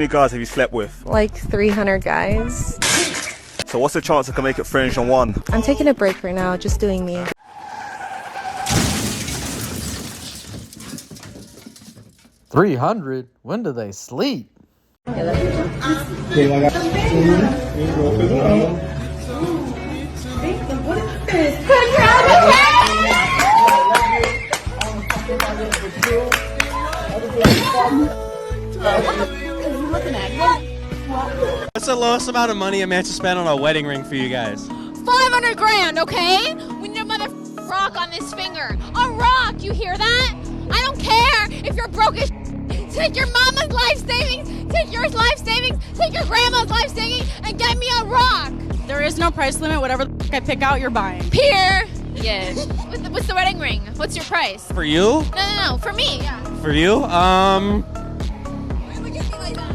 many guys have you slept with? Like 300 guys. So what's the chance I can make it fringe on one? I'm taking a break right now, just doing me. $300? When do they sleep? What's the lowest amount of money a man should spend on a wedding ring for you guys? 500 grand, okay? We need a mother rock on this finger. A rock, you hear that? I don't care if you're broke as take your mama's life savings, take your life savings, take your grandma's life savings, and get me a rock. There is no price limit. Whatever the I pick out, you're buying. Here. Yeah. What's the wedding ring? What's your price? For you? No. For me. Yeah. For you?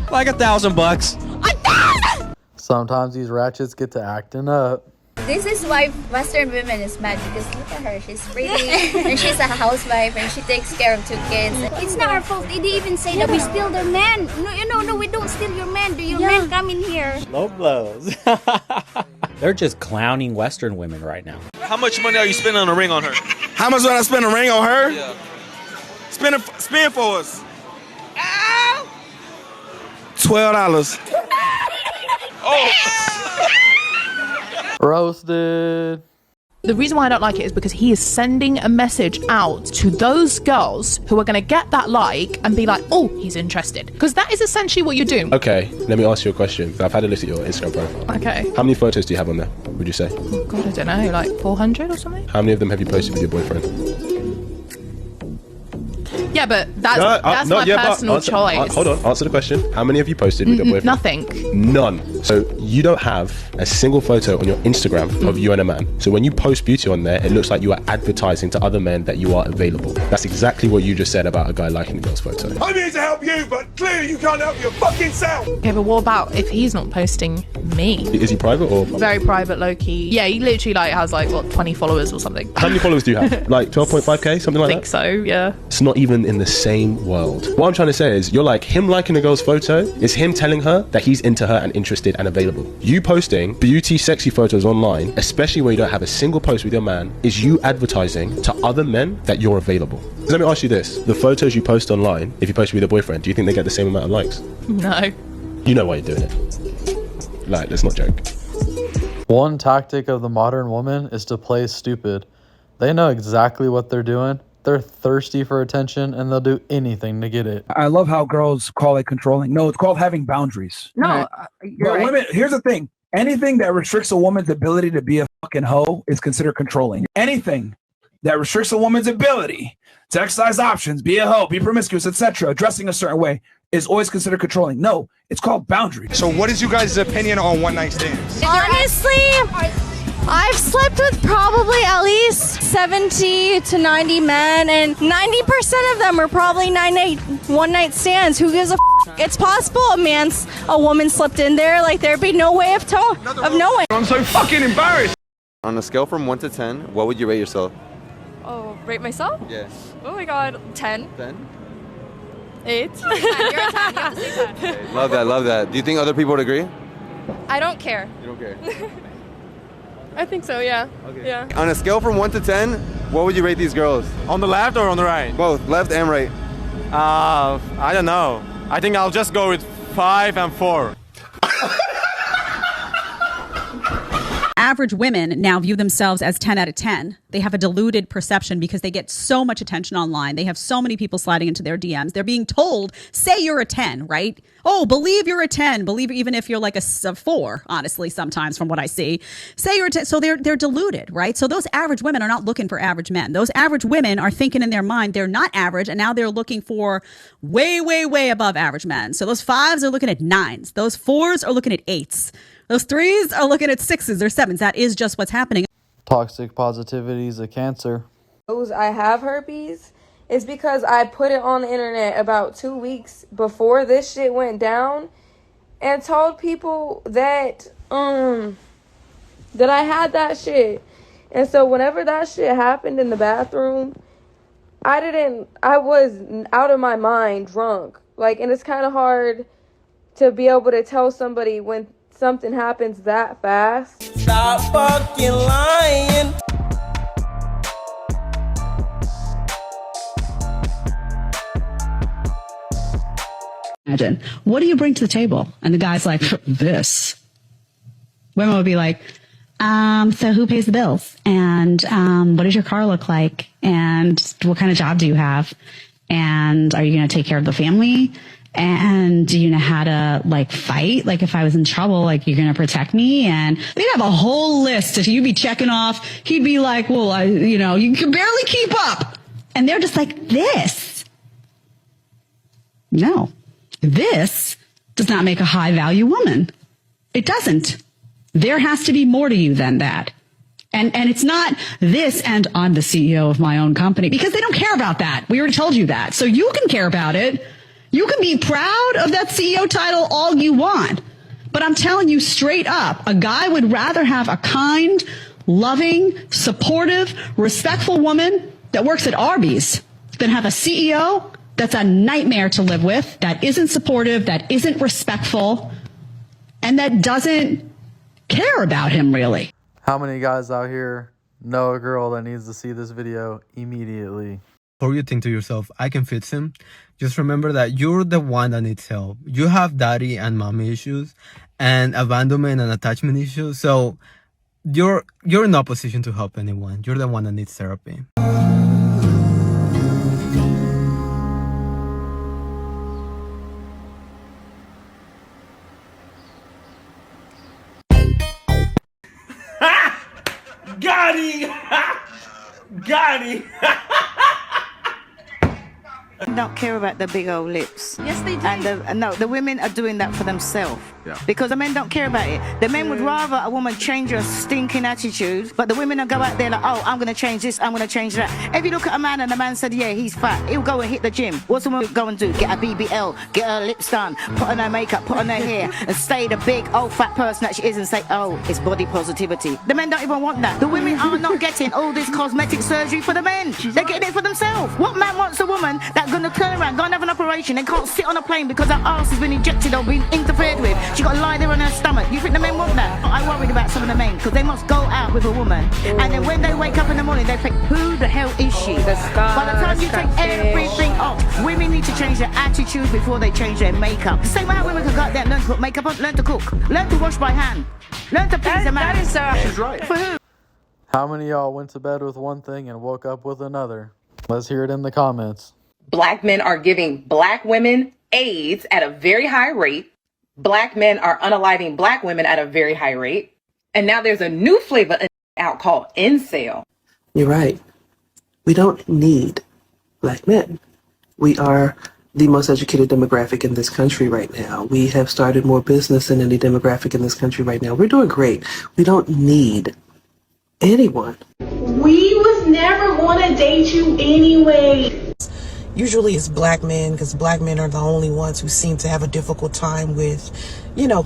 Like $1,000. Sometimes these ratchets get to acting up. This is why Western women is mad, because look at her, she's pretty and she's a housewife and she takes care of 2 kids. It's not our fault. They didn't even say that we steal their men. No, we don't steal your men. Do your men come in here? Low blows. They're just clowning Western women right now. How much money are you spending on a ring on her? How much would I spend a ring on her? Yeah. Spin for us. Ow! $12. Oh! Roasted. The reason why I don't like it is because he is sending a message out to those girls who are going to get that like and be like, oh, he's interested. Because that is essentially what you're doing. Okay, let me ask you a question. I've had a look at your Instagram profile. Okay. How many photos do you have on there, would you say? Oh, God, I don't know, like 400 or something? How many of them have you posted with your boyfriend? Yeah, but that's my personal choice. Hold on, answer the question. How many have you posted with your boyfriend? Nothing. None. So you don't have a single photo on your Instagram of you and a man. So when you post beauty on there, it looks like you are advertising to other men that you are available. That's exactly what you just said about a guy liking a girl's photo. I'm here to help you, but clearly you can't help your fucking self. Okay, but what about if he's not posting me? Is he private or? Very private, low-key. Yeah, he literally has 20 followers or something. How many followers do you have? Like 12.5k, something like that? I think so, yeah. It's not even in the same world. What I'm trying to say is, you're like, him liking a girl's photo is him telling her that he's into her and interested and available. You posting beauty, sexy photos online, especially when you don't have a single post with your man, is you advertising to other men that you're available. Let me ask you this. The photos you post online, if you post with your boyfriend, do you think they get the same amount of likes? No. You know why you're doing it. Like, let's not joke. One tactic of the modern woman is to play stupid. They know exactly what they're doing. They're thirsty for attention and they'll do anything to get it. I love how girls call it controlling. No, it's called having boundaries. No, but right. Women, here's the thing. Anything that restricts a woman's ability to be a fucking hoe is considered controlling. Anything that restricts a woman's ability to exercise options, be a hoe, be promiscuous, etc., dressing a certain way, is always considered controlling. No, it's called boundaries. So what is you guys' opinion on one-night stands? Honestly, I've slept with probably at least 70 to 90 men, and 90% of them are probably one-night stands. Who gives a f? It's possible a woman slipped in there. Like, there'd be no way of knowing. I'm so fucking embarrassed. On a scale from 1 to 10, what would you rate yourself? Oh, rate myself? Yeah. Oh my God, 10. 10? 8. You're a 10. You have to say 10. Okay, love that. Do you think other people would agree? I don't care. You don't care? I think so, yeah. Okay. Yeah. On a scale from 1 to 10, what would you rate these girls? On the left or on the right? Both, left and right. I don't know. I think I'll just go with 5 and 4. Average women now view themselves as 10 out of 10. They have a diluted perception because they get so much attention online. They have so many people sliding into their DMs. They're being told, say you're a 10, right? Oh, believe you're a 10. Believe even if you're like a 4, honestly, sometimes from what I see. Say you're a 10. So they're diluted, right? So those average women are not looking for average men. Those average women are thinking in their mind they're not average, and now they're looking for way, way, way above average men. So those 5s are looking at 9s. Those 4s are looking at 8s. Those 3s are looking at 6s or 7s. That is just what's happening. Toxic positivity is a cancer. I have herpes is because I put it on the internet about 2 weeks before this shit went down and told people that that I had that shit. And so whenever that shit happened in the bathroom, I was out of my mind drunk. Like, and it's kind of hard to be able to tell somebody when something happens that fast. Stop fucking lying. Imagine, what do you bring to the table? And the guy's like, this. Women would be like, so who pays the bills? And what does your car look like? And what kind of job do you have? And are you going to take care of the family? And do you know how to like fight? Like if I was in trouble, like you're going to protect me? And they'd have a whole list. If you'd be checking off, he'd be like, well, you can barely keep up. And they're just like, this. No, this does not make a high value woman. It doesn't. There has to be more to you than that. And it's not this and I'm the CEO of my own company, because they don't care about that. We already told you that. So you can care about it. You can be proud of that CEO title all you want. But I'm telling you straight up, a guy would rather have a kind, loving, supportive, respectful woman that works at Arby's than have a CEO that's a nightmare to live with, that isn't supportive, that isn't respectful, and that doesn't care about him, really. How many guys out here know a girl that needs to see this video immediately? Or you think to yourself, I can fix him? Just remember that you're the one that needs help. You have daddy and mommy issues and abandonment and attachment issues. So you're in no position to help anyone. You're the one that needs therapy. Got him! Got him! Don't care about the big old lips. Yes, they do. And the women are doing that for themselves. Yeah. Because the men don't care about it. The men would rather a woman change her stinking attitude, but the women will go out there like, oh, I'm going to change this, I'm going to change that. If you look at a man and the man said, yeah, he's fat, he'll go and hit the gym. What's the woman go and do? Get a BBL, get her lips done, put on her makeup, put on her hair, and stay the big old fat person that she is and say, oh, it's body positivity. The men don't even want that. The women are not getting all this cosmetic surgery for the men. They're getting it for themselves. What man wants a woman that's going to turn around, go and have an operation, and can't sit on a plane because her ass has been injected or been interfered with? She got to lie there on her stomach. You think the men want that? I worried about some of the men because they must go out with a woman, and then when they wake up in the morning, they think, who the hell is she? By the time you take everything off, women need to change their attitude before they change their makeup. The same way how women can go out there and learn to put makeup on, learn to cook, learn to wash by hand, learn to please a man. She's right. For who? How many of y'all went to bed with one thing and woke up with another? Let's hear it in the comments. Black men are giving black women AIDS at a very high rate. Black men are unaliving black women at a very high rate. And now there's a new flavor out called incel. You're right. We don't need black men. We are the most educated demographic in this country right now. We have started more business than any demographic in this country right now. We're doing great. We don't need anyone. We was never going to date you anyway. Usually it's black men, because black men are the only ones who seem to have a difficult time with,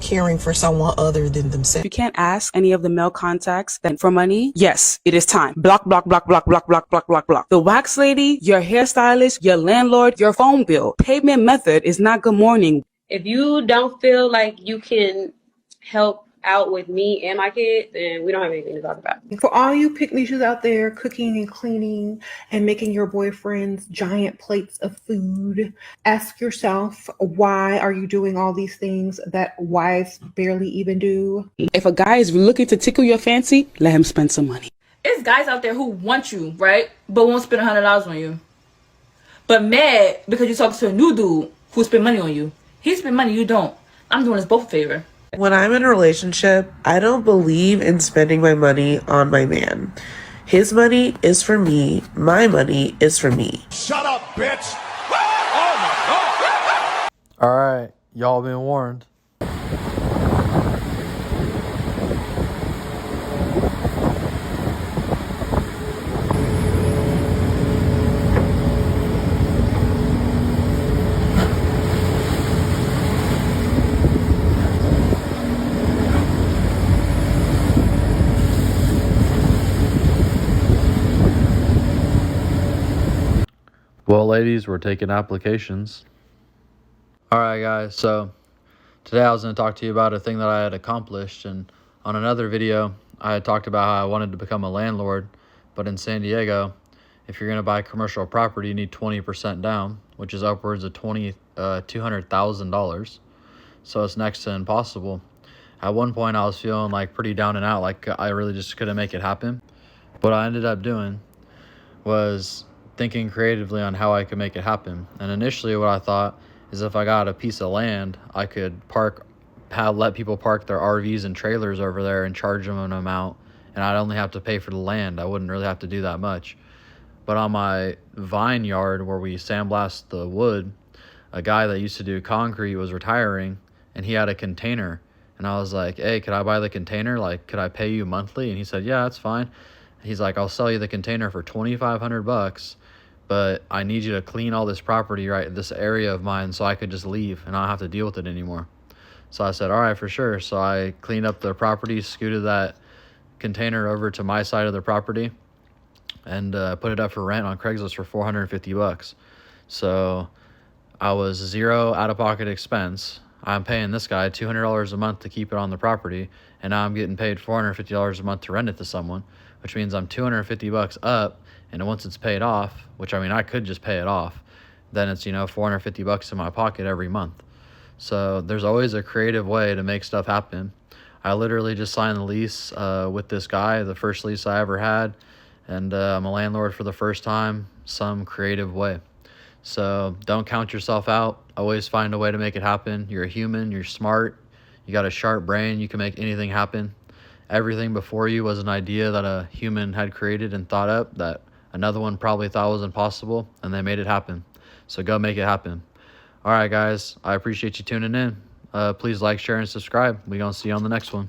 caring for someone other than themselves. You can't ask any of the male contacts that for money. Yes, it is time. Block, block, block, block, block, block, block, block, block. The wax lady, your hairstylist, your landlord, your phone bill. Payment method is not good morning. If you don't feel like you can help out with me and my kid, then we don't have anything to talk about. For all you pick-me-shoes out there cooking and cleaning and making your boyfriends giant plates of food, ask yourself, why are you doing all these things that wives barely even do? If a guy is looking to tickle your fancy, let him spend some money. It's guys out there who want you, right? But won't spend $100 on you. But mad because you talk to a new dude who spend money on you. He spend money, you don't. I'm doing us both a favor. When I'm in a relationship, I don't believe in spending my money on my man. His money is for me. My money is for me. Shut up, bitch! Oh my God! All right, y'all been warned. Well, ladies, we're taking applications. All right, guys, so Today I was going to talk to you about a thing that I had accomplished, and on another video I had talked about how I wanted to become a landlord, but in San Diego, if you're going to buy commercial property, you need 20% down, which is upwards of $200,000. So it's next to impossible. At one point I was feeling like pretty down and out, like I really just couldn't make it happen. What I ended up doing was thinking creatively on how I could make it happen. And initially what I thought is if I got a piece of land, I could let people park their RVs and trailers over there and charge them an amount, and I'd only have to pay for the land. I wouldn't really have to do that much. But on my vine yard where we sandblast the wood, a guy that used to do concrete was retiring, and he had a container. And I was like, hey, could I buy the container? Like, could I pay you monthly? And he said, yeah, that's fine. He's like, I'll sell you the container for $2,500, but I need you to clean all this property, right, this area of mine, so I could just leave and I don't have to deal with it anymore. So I said, all right, for sure. So I cleaned up the property, scooted that container over to my side of the property, and put it up for rent on Craigslist for $450. So I was zero out-of-pocket expense. I'm paying this guy $200 a month to keep it on the property, and now I'm getting paid $450 a month to rent it to someone, which means I'm $250 up. And once it's paid off, which I mean, I could just pay it off, then it's, you know, $450 in my pocket every month. So there's always a creative way to make stuff happen. I literally just signed the lease with this guy, the first lease I ever had, and I'm a landlord for the first time, some creative way. So don't count yourself out. Always find a way to make it happen. You're a human, you're smart, you got a sharp brain, you can make anything happen. Everything before you was an idea that a human had created and thought up that another one probably thought was impossible, and they made it happen. So go make it happen. All right, guys, I appreciate you tuning in. Please like, share, and subscribe. We're going to see you on the next one.